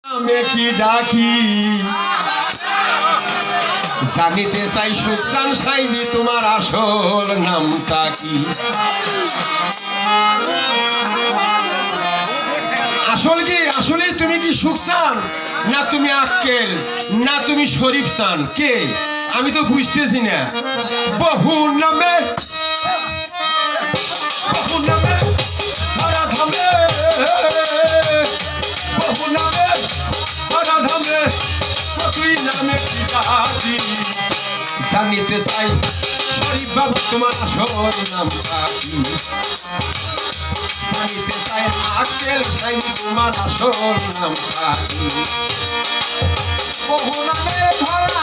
আমি কি ডাকি জানিতে চাই সুখসান সাইজি তোমার আসল নামটা কি? আসল কি আসলে তুমি কি সুখসান না তুমি আক্কেল না তুমি শরীফ সান কে আমি তো বুঝতেছি না। বহু নামে ধরা ধামে বহু নামে ধরা ধামে তুই নামে কি ডাকি জানিতে চাই শরীফ বাবু তোমার আসল নামটা কি? জানিতে চাই আক্কেল সাইজি তোমার আসল নামটা কি? বহু নামে ধরা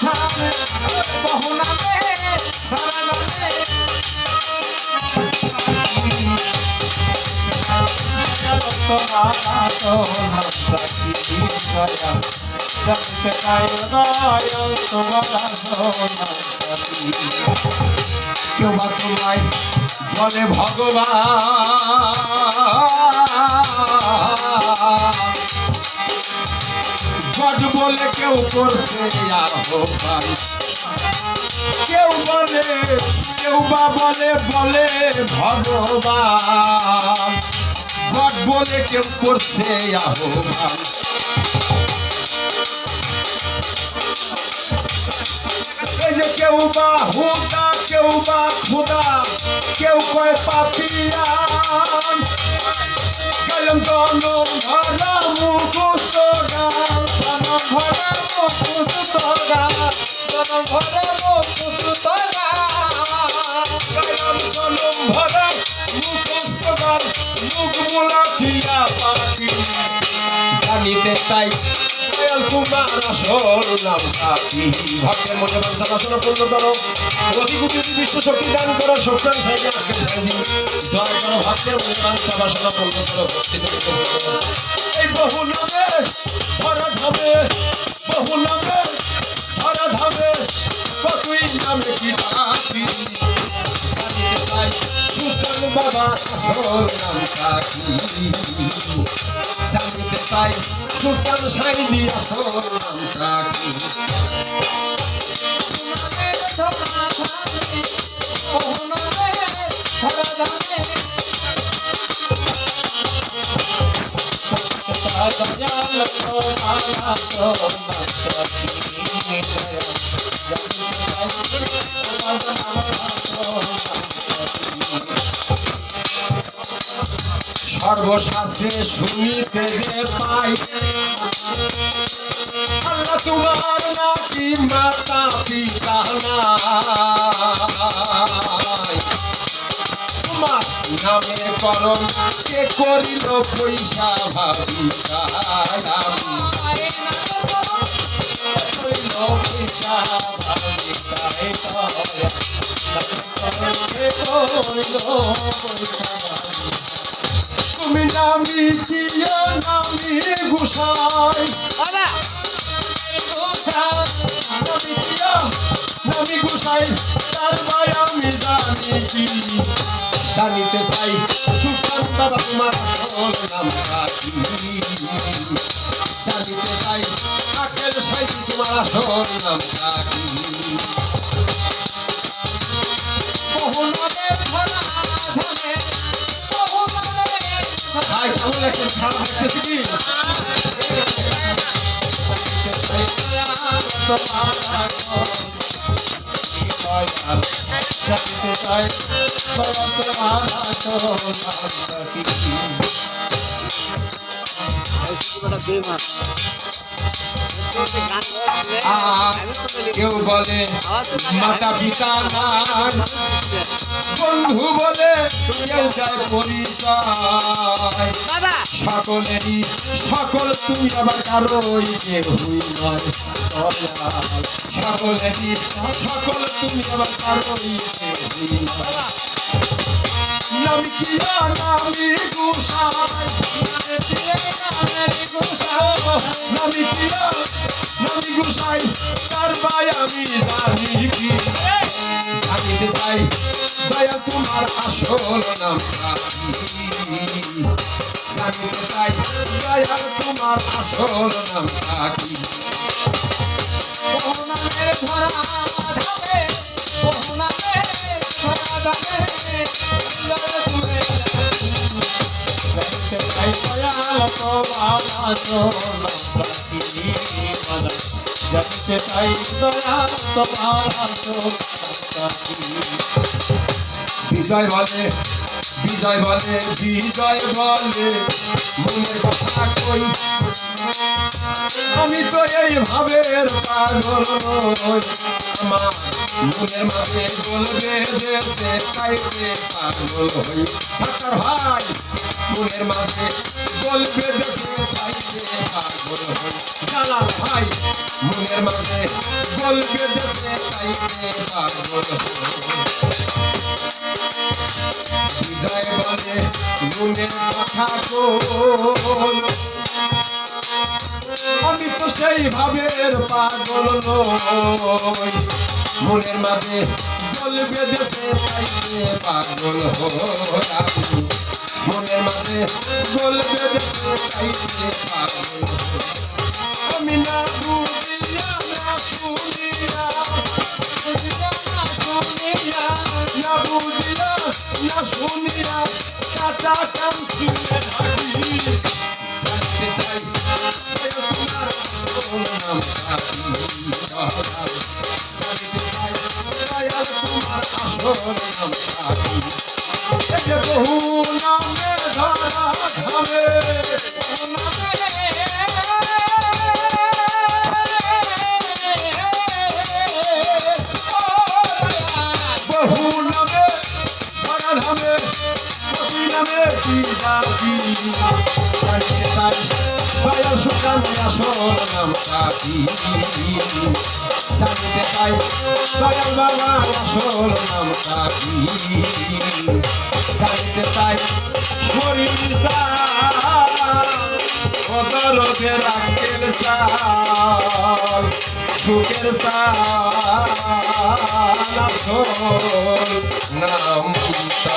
ধামে বহু নামে ধরা ধামে কেউ বা তোমায় বলে ভগবান গড বলে কেউ করছে আহ্বান কেউ বলে কেউ বা বলে বলে ভগবান গড বলে কেউ করছে আহ্বান। এই যে কেউ বা হুদা কেউ বা খুদা কেউ কয় পাপিয়ান গেলাম জনম ধরা মুখস্থ গান ভরা মুকুট গান জনম ভরা মুকুট গান গেলাম জনম ভরা মুখস্থ গান মুখ মোলা থিয়া পাখি জানিতে চাই দয়াল তোমার আসল নামটা কি? ভক্তের মনে বাঞ্ছা বাসনা পূর্ণ করো অতি কোটি বিশ্ব শক্তি দান করো শক্তি সাইজে আজকের সাইজি দয়া করো ভক্তের মনে বাঞ্ছা বাসনা পূর্ণ করো ভক্তি এই বহু নামে ধরা ধামে বহু নামে ধরা ধামে কতই নামে কি ডাকি জানিতে চাই সুশান বাবা আসল নামটা কি? জানিতে চাই সুশান সাইজি আসল নামটা কি? বহু নামে ধরা ধামে দয়াল তোমার আসল নামটা কি? সর্বশাস্ত্রে শুনিতে যে পাই আল্লাহ তোমার নাকি মাতা পিতা নাই তোমার নামের করম কে করিল পয়সা ভাবি আমি করিল পয়সা ভাবি তুমি নামি কিয়া নামি গুসাই নামি কিয়া নামি গুসাই তার ভাই আমি জানি কি জানিতে চাই সুশান বাবা তোমার আসল নামটা কি? জানিতে চাই আক্কেল সাইজি তোমার আসল নামটা কি? বহু নামে ধরা ধামে বহু নামে ভাই কেমন লাগছে খারাপ লাগতেছে কি? জানতে চাই বাবা তোমার আসল নামটা কি? কেউ বলে মাতা পিতা নাই বন্ধু বলে কেউ দেয় পরিচয় সকলেরই সকল তুমি আবার কারোই কেউই নয় সকলেরই সকল তুমি আবার কারোই কেউই নয় নামি কিয়া নামি গুসাই নামি কিয়া নামি গুসাই তার ভাই আমি জানি কি জানিতে চাই দয়া তোমার আসল নামটা কি? জানিতে চাই দয়াল তোমার আসল নামটা কি বহু নামের ধরা ধামে বহু নামের ধরা ধামে দয়াল তুমি জানিতে চাই দয়াল তোমার আসল নামটা কি জানিতে চাই দয়াল তোমার আসল নামটা কি বিজয় বলে বিজয় বলে বিজয় বলে মনের কথা কই আমি তো এই ভাবের পাগল নই আমার মনের মাঝে বলবে দেশে কাইতে পাগল হই সাকার ভাই মনের মাঝে বলবে দেশে কাইতে পাগল হই জালাল ভাই মনের মাঝে বলবে দেশে কাইতে পাগল হই বিজয় বলে মনের কথা কই আমি তো সেই ভাবের পাগল নই মনের মাঝে বলবে দেশে পাইতে পাগল হই আমি মনের মাঝে বলবে দেশে পাইতে পাগল হই আমি না বুঝিয়া না শুনিয়া না বুঝিয়া না শুনিয়া কাটা কাম কিনে থাকি জানতে চাই তোমার আসল নামটা কি জানতে চাই দয়াল তোমার আসল নামটা কি এই যে বহু নামে ধরা ধামে বহু নামে ধরা ধামে প্রতি নামে কি ডাকি জানতে চাই দয়াল সুখান আসল নামটা কি জানতে চাই দয়াল বাবা আসল নামটা কি জানতে চাই শরীর অদরকে রাখের চাল সুখের চাল আসল নামটা